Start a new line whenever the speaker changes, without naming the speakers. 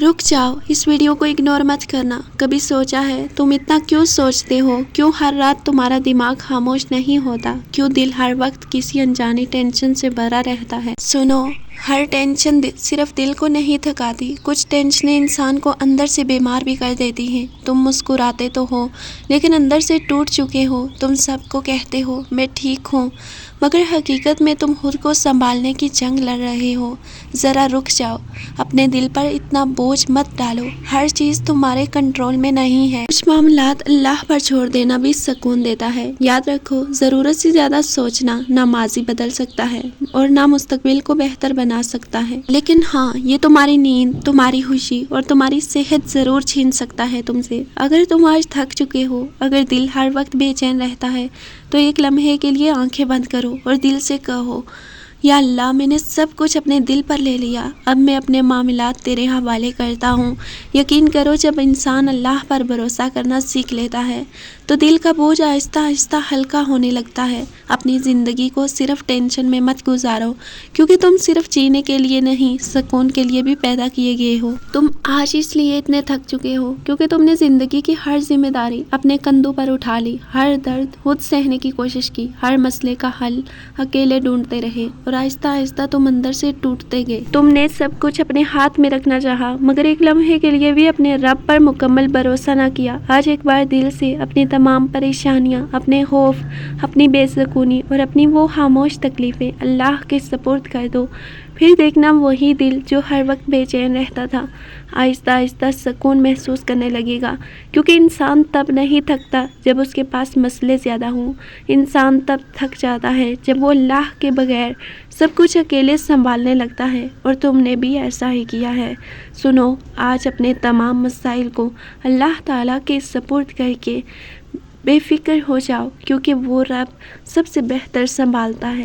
رک جاؤ، اس ویڈیو کو اگنور مت کرنا۔ کبھی سوچا ہے تم اتنا کیوں سوچتے ہو؟ کیوں ہر رات تمہارا دماغ خاموش نہیں ہوتا؟ کیوں دل ہر وقت کسی انجانی ٹینشن سے بھرا رہتا ہے؟ سنو، ہر ٹینشن صرف دل کو نہیں تھکاتی، کچھ ٹینشنیں انسان کو اندر سے بیمار بھی کر دیتی ہیں۔ تم مسکراتے تو ہو لیکن اندر سے ٹوٹ چکے ہو۔ تم سب کو کہتے ہو میں ٹھیک ہوں، مگر حقیقت میں تم خود کو سنبھالنے کی جنگ لڑ رہے ہو۔ ذرا رک جاؤ، اپنے دل پر اتنا بوجھ مت ڈالو۔ ہر چیز تمہارے کنٹرول میں نہیں ہے۔ کچھ معاملات اللہ پر چھوڑ دینا بھی سکون دیتا ہے۔ یاد رکھو، ضرورت سے زیادہ سوچنا نہ ماضی بدل سکتا ہے اور نہ مستقبل کو بہتر بنا سکتا ہے، لیکن ہاں، یہ تمہاری نیند، تمہاری خوشی اور تمہاری صحت ضرور چھین سکتا ہے تم سے۔ اگر تم آج تھک چکے ہو، اگر دل ہر وقت بے چین رہتا ہے، تو ایک لمحے کے لیے آنکھیں بند کرو اور دل سے کہو، یا اللہ، میں نے سب کچھ اپنے دل پر لے لیا، اب میں اپنے معاملات تیرے حوالے کرتا ہوں۔ یقین کرو، جب انسان اللہ پر بھروسہ کرنا سیکھ لیتا ہے تو دل کا بوجھ آہستہ آہستہ ہلکا ہونے لگتا ہے۔ اپنی زندگی کو صرف ٹینشن میں مت گزارو، کیونکہ تم صرف جینے کے لیے نہیں، سکون کے لیے بھی پیدا کیے گئے ہو۔ تم آج اس لیے اتنے تھک چکے ہو کیونکہ تم نے زندگی کی ہر ذمہ داری اپنے کندھوں پر اٹھا لی، ہر درد خود سہنے کی کوشش کی، ہر مسئلے کا حل اکیلے ڈھونڈتے رہے، اور آہستہ آہستہ تم اندر سے ٹوٹتے گئے۔ تم نے سب کچھ اپنے ہاتھ میں رکھنا چاہا، مگر ایک لمحے کے لیے بھی اپنے رب پر مکمل بھروسہ نہ کیا۔ آج ایک بار دل سے اپنی تمام پریشانیاں، اپنے خوف، اپنی بے سکونی اور اپنی وہ خاموش تکلیفیں اللہ کے سپرد کر دو۔ پھر دیکھنا، وہی دل جو ہر وقت بے چین رہتا تھا، آہستہ آہستہ سکون محسوس کرنے لگے گا، کیونکہ انسان تب نہیں تھکتا جب اس کے پاس مسئلے زیادہ ہوں۔ انسان تب تھک جاتا ہے جب وہ اللہ کے بغیر سب کچھ اکیلے سنبھالنے لگتا ہے، اور تم نے بھی ایسا ہی کیا ہے۔ سنو، آج اپنے تمام مسائل کو اللہ تعالیٰ کے سپرد کر کے بے فکر ہو جاؤ، کیونکہ وہ رب سب سے بہتر سنبھالتا ہے۔